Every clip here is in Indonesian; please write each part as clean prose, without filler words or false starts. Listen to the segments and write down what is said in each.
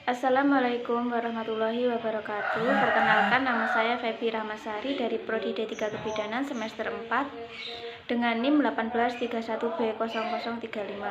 Assalamualaikum warahmatullahi wabarakatuh. Perkenalkan, nama saya Febi Rahmasari dari Prodi D3 Kebidanan semester 4 dengan NIM 1831B0035.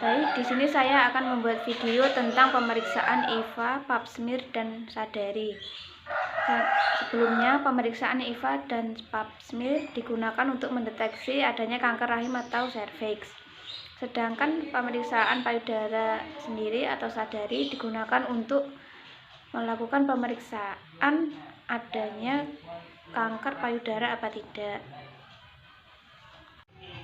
Baik, di sini saya akan membuat video tentang pemeriksaan IVA, Pap smear dan Sadari. Sebelumnya, pemeriksaan IVA dan Pap smear digunakan untuk mendeteksi adanya kanker rahim atau serviks. Sedangkan pemeriksaan payudara sendiri atau Sadari digunakan untuk melakukan pemeriksaan adanya kanker payudara apa tidak.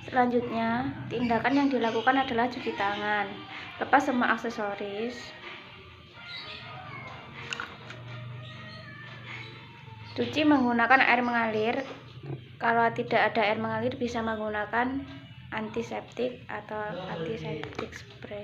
Selanjutnya, tindakan yang dilakukan adalah cuci tangan, lepas semua aksesoris, cuci menggunakan air mengalir. Kalau tidak ada air mengalir, bisa menggunakan antiseptik atau antiseptik spray.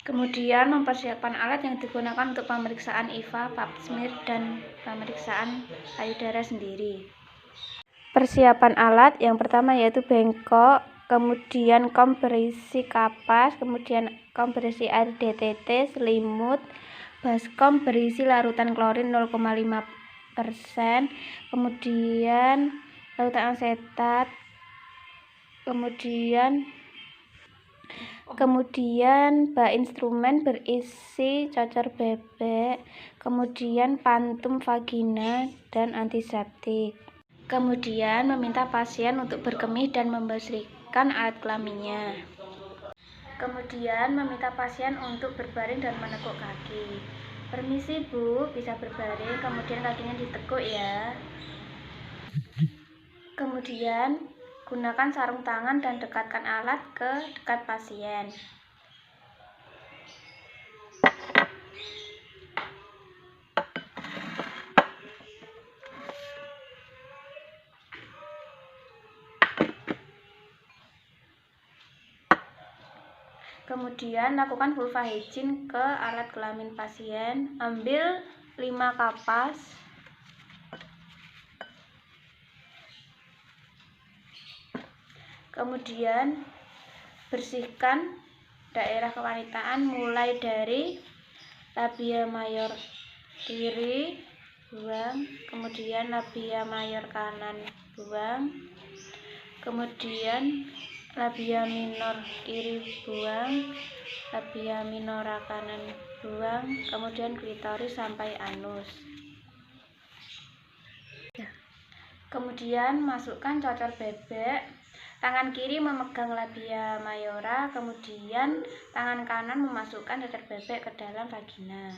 Kemudian mempersiapkan alat yang digunakan untuk pemeriksaan IVA, Pap smear, dan pemeriksaan payudara sendiri. Persiapan alat yang pertama yaitu bengkok, kemudian kom berisi kapas, kemudian kom berisi air DTT, selimut, baskom berisi larutan klorin 0,5%, kemudian larutan asetat, kemudian bak instrumen berisi cocor bebek, kemudian pantum vagina dan antiseptik. Kemudian meminta pasien untuk berkemih dan membersihkan alat kelaminnya. Kemudian meminta pasien untuk berbaring dan menekuk kaki. Permisi Bu, bisa berbaring, kemudian kakinya ditekuk ya. Kemudian gunakan sarung tangan dan dekatkan alat ke dekat pasien. Kemudian lakukan vulva hygiene ke alat kelamin pasien. Ambil 5 kapas. Kemudian bersihkan daerah kewanitaan mulai dari labia mayor kiri, buang, kemudian labia mayor kanan, buang, kemudian labia minor kiri, buang, labia minora kanan, buang, kemudian klitoris sampai anus. Kemudian masukkan cocor bebek. Tangan kiri memegang labia mayora, kemudian tangan kanan memasukkan cocor bebek ke dalam vagina.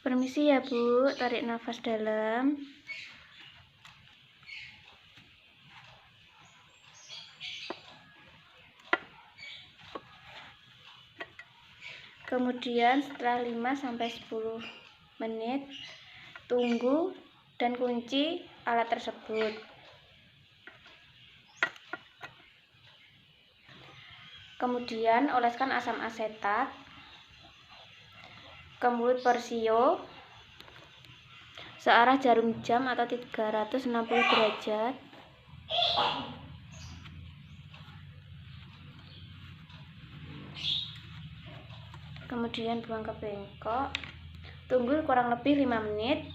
Permisi ya Bu, tarik nafas dalam. Kemudian setelah 5-10 menit, tunggu dan kunci alat tersebut. Kemudian oleskan asam asetat ke mulut Persio searah jarum jam atau 360 derajat. Kemudian buang ke bengkok. Tunggu kurang lebih 5 menit.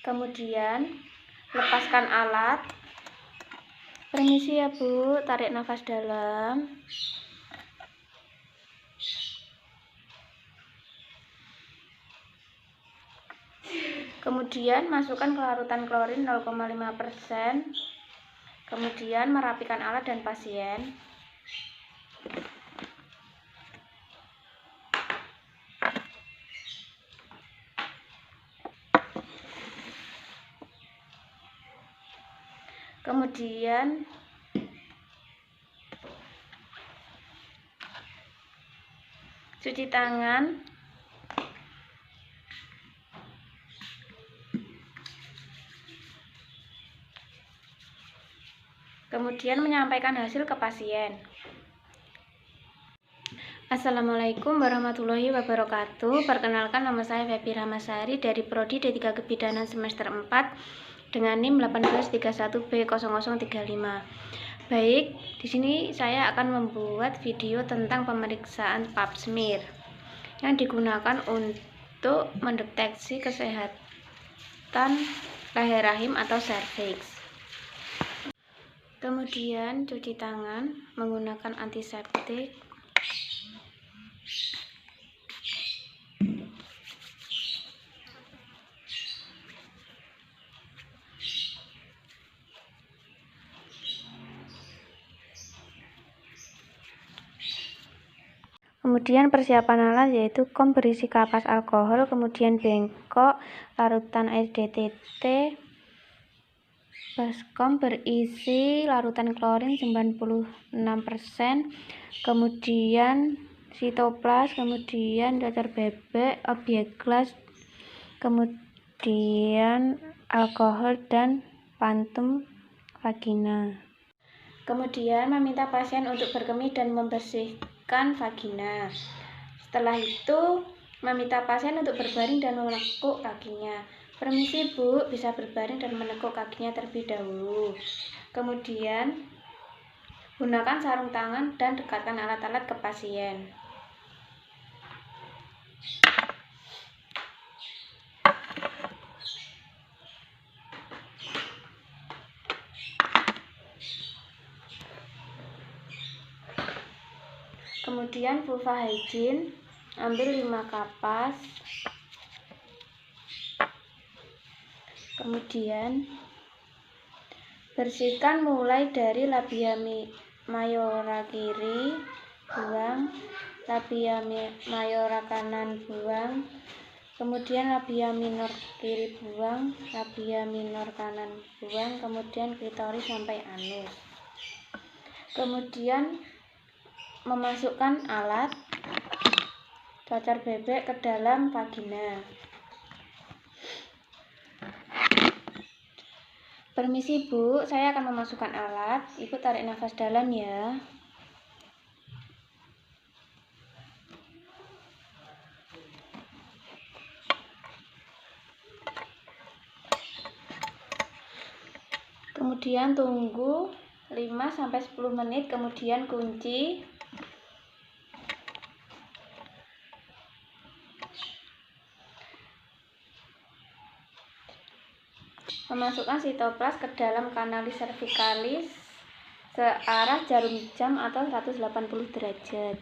Kemudian lepaskan alat. Permisi ya Bu, tarik nafas dalam. Kemudian masukkan ke larutan klorin 0,5%. Kemudian merapikan alat dan pasien. Kemudian cuci tangan. kemudian menyampaikan hasil ke pasien. Assalamualaikum warahmatullahi wabarakatuh. Perkenalkan, nama saya Febi Ramasari dari Prodi D3 Kebidanan semester 4 dengan NIM 1831B0035. Baik, di sini saya akan membuat video tentang pemeriksaan pap smear yang digunakan untuk mendeteksi kesehatan leher rahim atau serviks. Kemudian cuci tangan menggunakan antiseptik. Kemudian persiapan alat yaitu kom berisi kapas alkohol, kemudian bengkok, larutan air DTT, baskom berisi larutan klorin 96%, kemudian sitoplas, kemudian cacar bebek, obyek gelas, kemudian alkohol dan pantum vagina. Kemudian meminta pasien untuk berkemih dan membersihkan vagina. Setelah itu meminta pasien untuk berbaring dan menekuk kakinya. Permisi Bu, bisa berbaring dan menekuk kakinya terlebih dahulu. Kemudian gunakan sarung tangan dan dekatkan alat-alat ke pasien. Kemudian vulva hygiene, ambil 5 kapas. Kemudian bersihkan mulai dari labia mayora kiri, buang, labia mayora kanan, buang, kemudian labia minor kiri, buang, labia minor kanan, buang, kemudian klitoris sampai anus. Kemudian memasukkan alat cacar bebek ke dalam vagina. Permisi Bu, saya akan memasukkan alat. Ibu tarik nafas dalam ya. Kemudian tunggu 5-10 menit, kemudian kunci. Memasukkan sitoplas ke dalam kanalis cervicalis searah jarum jam atau 180 derajat.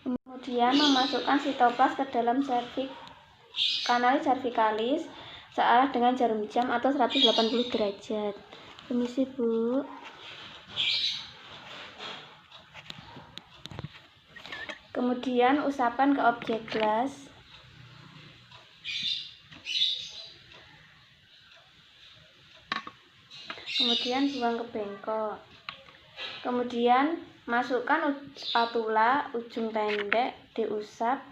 Kemudian memasukkan sitoplas ke dalam kanalis cervicalis searah dengan jarum jam atau 180 derajat. Permisi Bu. Kemudian usapkan ke objek gelas. Kemudian buang ke bengkok. Kemudian masukkan spatula ujung pendek, diusap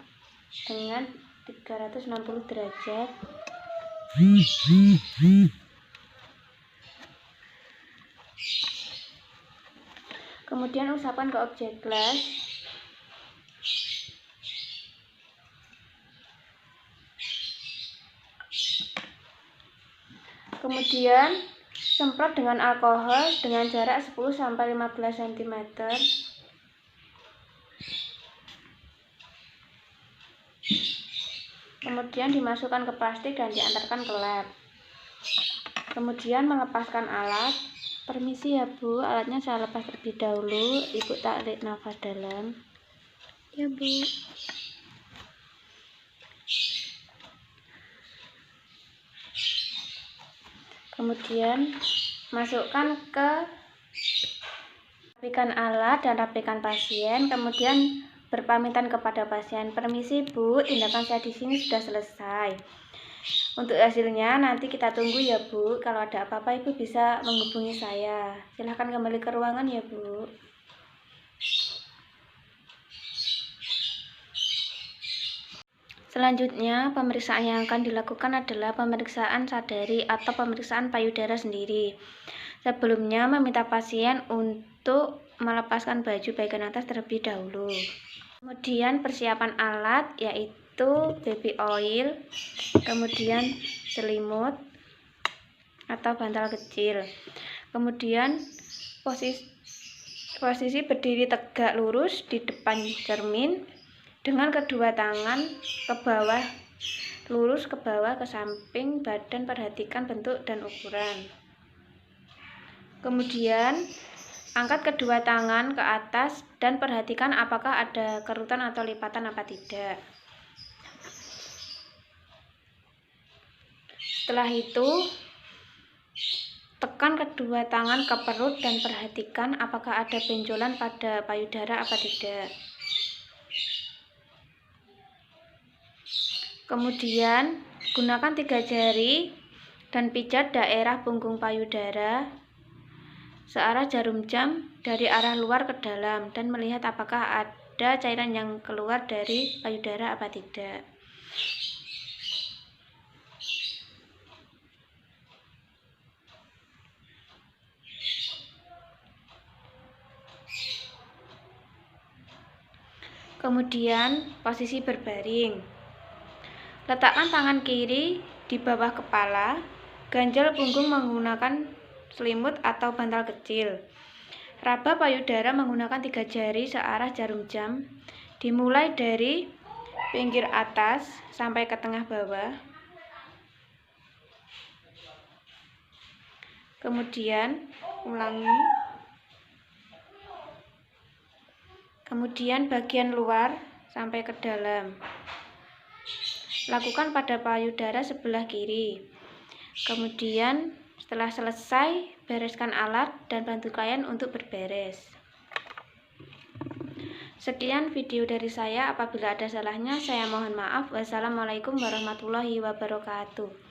dengan 360 derajat. Kemudian usapkan ke objek gelas. Kemudian semprot dengan alkohol dengan jarak 10-15 cm. Kemudian dimasukkan ke plastik dan diantarkan ke lab. Kemudian melepaskan alat. Permisi ya Bu, alatnya saya lepas terlebih dahulu. Ibu tarik nafas dalam. Ya Bu. Kemudian masukkan ke rapikan alat dan rapikan pasien. Kemudian berpamitan kepada pasien. Permisi Bu, tindakan saya di sini sudah selesai. Untuk hasilnya nanti kita tunggu ya Bu. Kalau ada apa-apa Ibu bisa menghubungi saya. Silahkan kembali ke ruangan ya Bu. Selanjutnya, pemeriksaan yang akan dilakukan adalah pemeriksaan sadari atau pemeriksaan payudara sendiri. Sebelumnya, meminta pasien untuk melepaskan baju bagian atas terlebih dahulu. Kemudian persiapan alat yaitu baby oil, kemudian selimut atau bantal kecil. Kemudian posisi berdiri tegak lurus di depan cermin dengan kedua tangan ke bawah, lurus ke bawah ke samping badan, perhatikan bentuk dan ukuran. Kemudian angkat kedua tangan ke atas dan perhatikan apakah ada kerutan atau lipatan apa tidak. Setelah itu, tekan kedua tangan ke perut dan perhatikan apakah ada benjolan pada payudara apa tidak. Kemudian, gunakan 3 jari dan pijat daerah punggung payudara searah jarum jam dari arah luar ke dalam dan melihat apakah ada cairan yang keluar dari payudara apa tidak. Kemudian, posisi berbaring. Letakkan tangan kiri di bawah kepala, ganjal punggung menggunakan selimut atau bantal kecil. Raba payudara menggunakan 3 jari searah jarum jam, dimulai dari pinggir atas sampai ke tengah bawah. Kemudian ulangi. Kemudian bagian luar sampai ke dalam. Lakukan pada payudara sebelah kiri. Kemudian setelah selesai, bereskan alat dan bantu klien untuk berberes. Sekian video dari saya. Apabila ada salahnya, saya mohon maaf. Wassalamualaikum warahmatullahi wabarakatuh.